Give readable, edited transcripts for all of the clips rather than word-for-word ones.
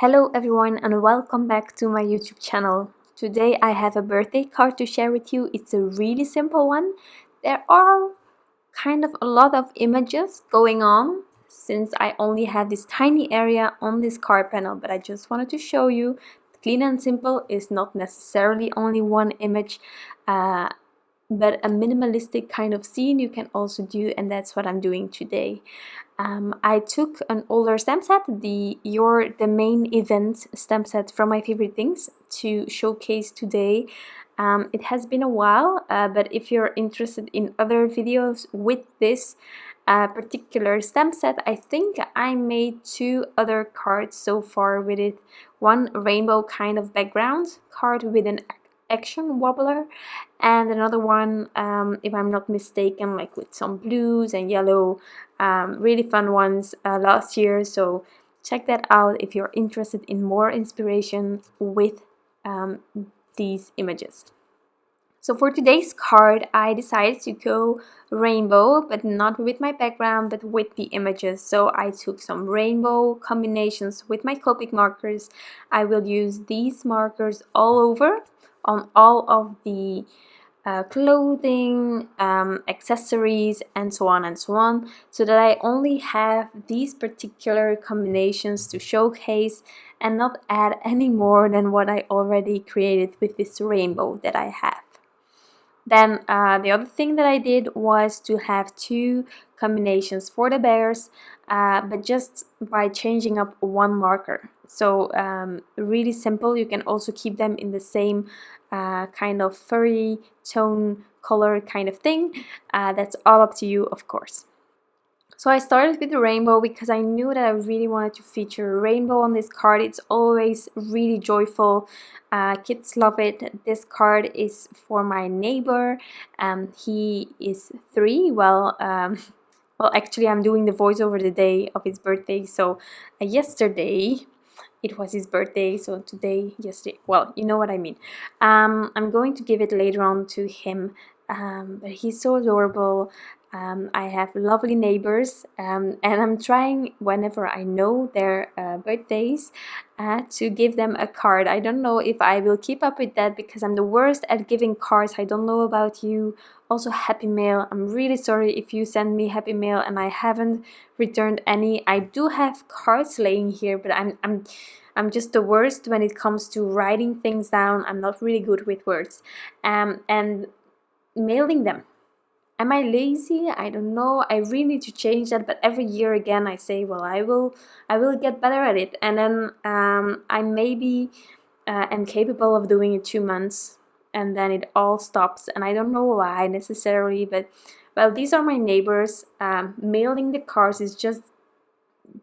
Hello everyone and welcome back to my YouTube channel. Today I have a birthday card to share with you. It's a really simple one. There are kind of a lot of images going on since I only have this tiny area on this card panel, but I just wanted to show you clean and simple is not necessarily only one image, but a minimalistic kind of scene you can also do, and that's what I'm doing today. I took an older stamp set, the main event stamp set from My Favorite Things, to showcase today. It has been a while, but if you're interested in other videos with this particular stamp set, I think I made 2 other cards so far with it. One rainbow kind of background card with an action wobbler, and another one, if I'm not mistaken, like with some blues and yellow, really fun ones last year. So check that out if you're interested in more inspiration with these images. So for today's card, I decided to go rainbow, but not with my background, but with the images. So I took some rainbow combinations with my Copic markers. I will use these markers all over on all of the clothing, accessories, and so on, so that I only have these particular combinations to showcase and not add any more than what I already created with this rainbow that I have. Then the other thing that I did was to have 2 combinations for the bears, but just by changing up one marker. So really simple. You can also keep them in the same kind of furry tone color kind of thing. That's all up to you, of course. So I started with the rainbow because I knew that I really wanted to feature a rainbow on this card. It's always really joyful. Kids love it. This card is for my neighbor. He is 3. Well, actually I'm doing the voiceover the day of his birthday. So yesterday it was his birthday. So today, yesterday, well, you know what I mean. I'm going to give it later on to him. But he's so adorable. I have lovely neighbors, and I'm trying, whenever I know their birthdays, to give them a card. I don't know if I will keep up with that because I'm the worst at giving cards. I don't know about you. Also, happy mail. I'm really sorry if you send me happy mail and I haven't returned any. I do have cards laying here, but I'm just the worst when it comes to writing things down. I'm not really good with words, and mailing them. Am I lazy? I don't know. I really need to change that, but every year again I say, well, I will get better at it, and then I maybe am capable of doing it 2 months, and then it all stops, and I don't know why necessarily, but well, these are my neighbors. Mailing the cards is just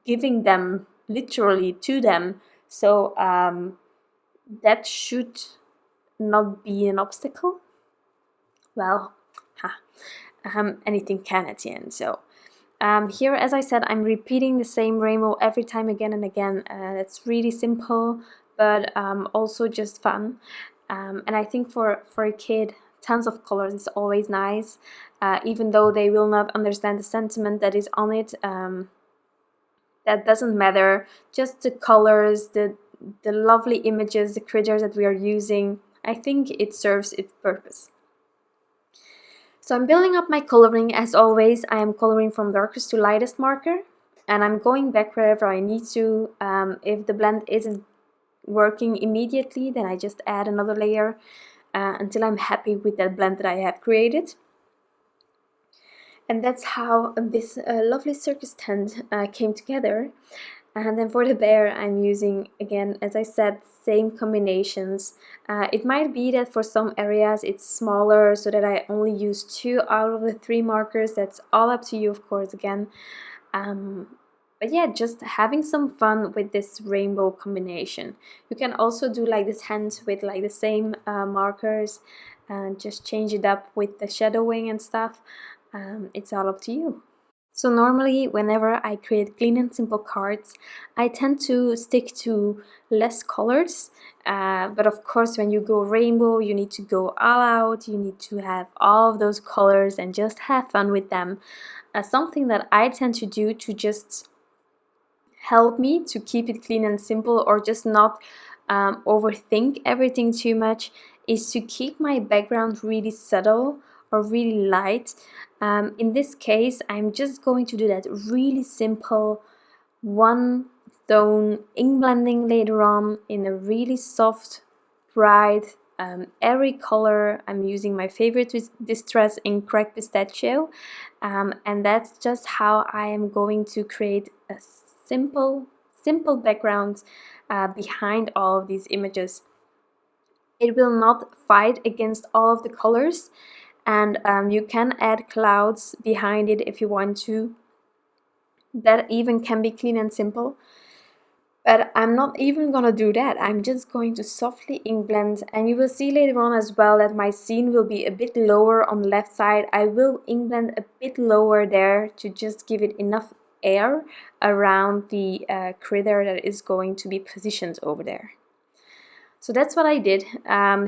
giving them literally to them, so that should not be an obstacle. Well, anything can at the end. So here, as I said, I'm repeating the same rainbow every time again and again. It's really simple, but also just fun. And I think for a kid, tons of colors is always nice, even though they will not understand the sentiment that is on it. That doesn't matter. Just the colors, the lovely images, the critters that we are using. I think it serves its purpose. So I'm building up my coloring. As always, I am coloring from darkest to lightest marker, and I'm going back wherever I need to. If the blend isn't working immediately, then I just add another layer until I'm happy with that blend that I have created. And that's how this lovely circus tent came together. And then for the bear, I'm using, again, as I said, same combinations. It might be that for some areas it's smaller, so that I only use 2 out of the 3 markers. That's all up to you, of course, again. But yeah, just having some fun with this rainbow combination. You can also do like this hand with like the same markers and just change it up with the shadowing and stuff. It's all up to you. So normally, whenever I create clean and simple cards, I tend to stick to less colors. But of course, when you go rainbow, you need to go all out. You need to have all of those colors and just have fun with them. Something that I tend to do to just help me to keep it clean and simple, or just not overthink everything too much, is to keep my background really subtle or really light. In this case, I'm just going to do that really simple one tone ink blending later on in a really soft, bright, airy color. I'm using my favorite distress ink, Cracked Pistachio, and that's just how I am going to create a simple background behind all of these images. It will not fight against all of the colors, and you can add clouds behind it if you want to. That even can be clean and simple. But I'm not even gonna do that. I'm just going to softly ink blend, and you will see later on as well that my scene will be a bit lower on the left side. I will ink blend a bit lower there to just give it enough air around the critter that is going to be positioned over there. So that's what I did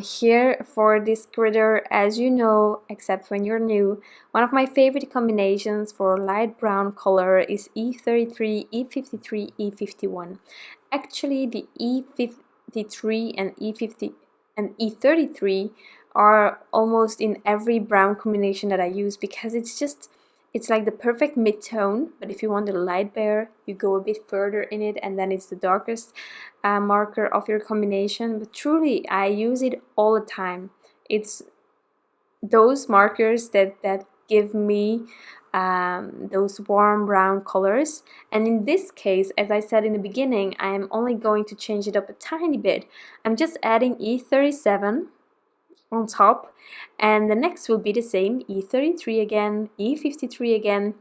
here for this critter. As you know, except when you're new, one of my favorite combinations for light brown color is E33, E53, E51. Actually, the E53 and E50 and E33 are almost in every brown combination that I use, because it's like the perfect mid-tone, but if you want a light bear, you go a bit further in it, and then it's the darkest marker of your combination. But truly, I use it all the time. It's those markers that give me those warm brown colors. And in this case, as I said in the beginning, I am only going to change it up a tiny bit. I'm just adding E37 on top, and the next will be the same, E33 again, E53 again,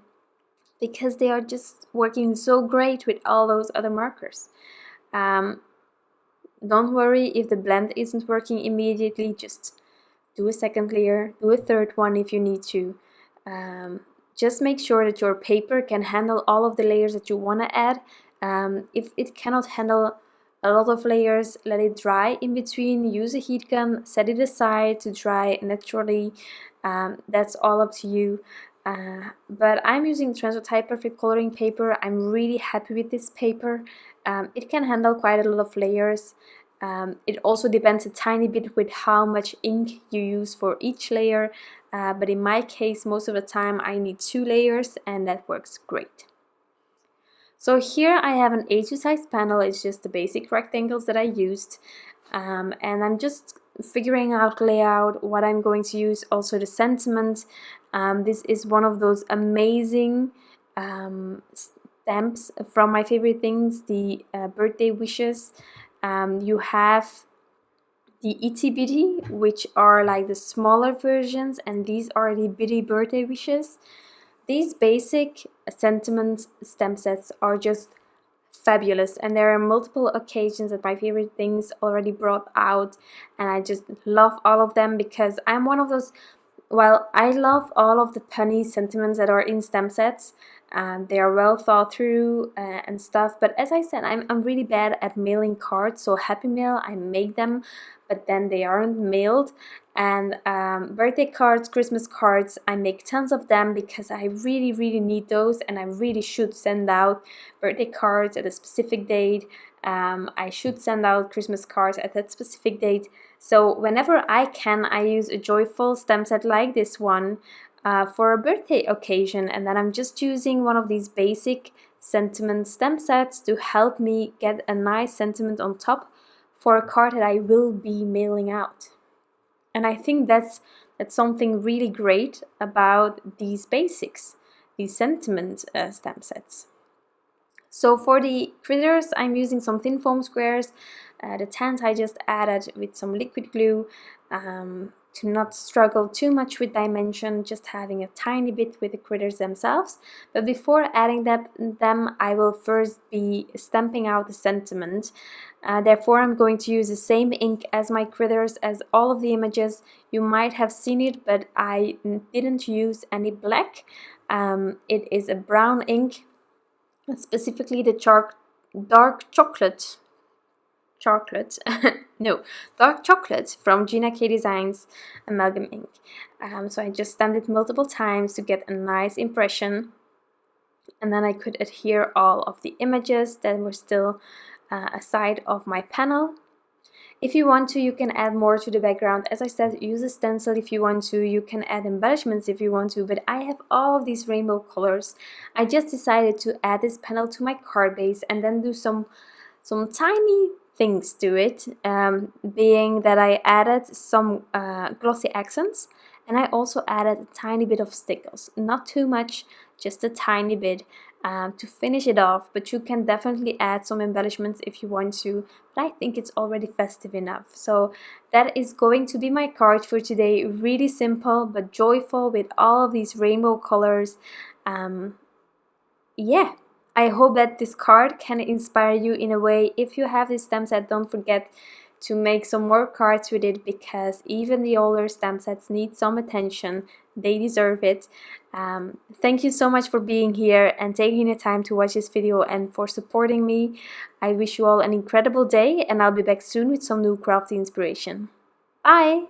because they are just working so great with all those other markers. Don't worry if the blend isn't working immediately, just do a second layer, do a third one if you need to. Just make sure that your paper can handle all of the layers that you want to add. If it cannot handle a lot of layers, let it dry in between, use a heat gun, set it aside to dry naturally. That's all up to you. But I'm using Transotype Perfect Coloring Paper. I'm really happy with this paper. It can handle quite a lot of layers. It also depends a tiny bit with how much ink you use for each layer, but in my case, most of the time I need 2 layers, and that works great. So here I have an A2 size panel. It's just the basic rectangles that I used, and I'm just figuring out layout, what I'm going to use, also the sentiment. This is one of those amazing stamps from my favorite things, the birthday wishes. You have the itty bitty, which are like the smaller versions, and these are the bitty birthday wishes. These basic sentiment stamp sets are just fabulous, and there are multiple occasions that my favorite things already brought out, and I just love all of them, because I'm one of those, well, I love all of the punny sentiments that are in stamp sets. They are well thought through and stuff, but as I said, I'm really bad at mailing cards. So Happy Mail, I make them, but then they aren't mailed. And birthday cards, Christmas cards, I make tons of them because I really need those, and I really should send out birthday cards at a specific date. I should send out Christmas cards at that specific date. So whenever I can, I use a joyful stamp set like this one for a birthday occasion, and then I'm just using one of these basic sentiment stamp sets to help me get a nice sentiment on top for a card that I will be mailing out. And I think that's something really great about these basics, these sentiment stamp sets. So for the critters, I'm using some thin foam squares. The tent I just added with some liquid glue to not struggle too much with dimension, just having a tiny bit with the critters themselves. But before adding them, I will first be stamping out the sentiment. Therefore, I'm going to use the same ink as my critters, as all of the images. You might have seen it, but I didn't use any black. It is a brown ink, specifically the dark chocolate dark chocolate from Gina K Designs Amalgam ink. So I just stamped it multiple times to get a nice impression. and then I could adhere all of the images that were still aside of my panel. If you want to, you can add more to the background. As I said, use a stencil if you want to. You can add embellishments if you want to, but I have all of these rainbow colors. I just decided to add this panel to my card base and then do some tiny things to it, being that I added some glossy accents, and I also added a tiny bit of Stickles. Not too much, just a tiny bit to finish it off, but you can definitely add some embellishments if you want to, but I think it's already festive enough. So that is going to be my card for today. Really simple but joyful with all of these rainbow colors. Yeah, I hope that this card can inspire you in a way. If you have this stamp set, don't forget to make some more cards with it, because even the older stamp sets need some attention. They deserve it. Thank you so much for being here and taking the time to watch this video and for supporting me. I wish you all an incredible day, and I'll be back soon with some new crafty inspiration. Bye!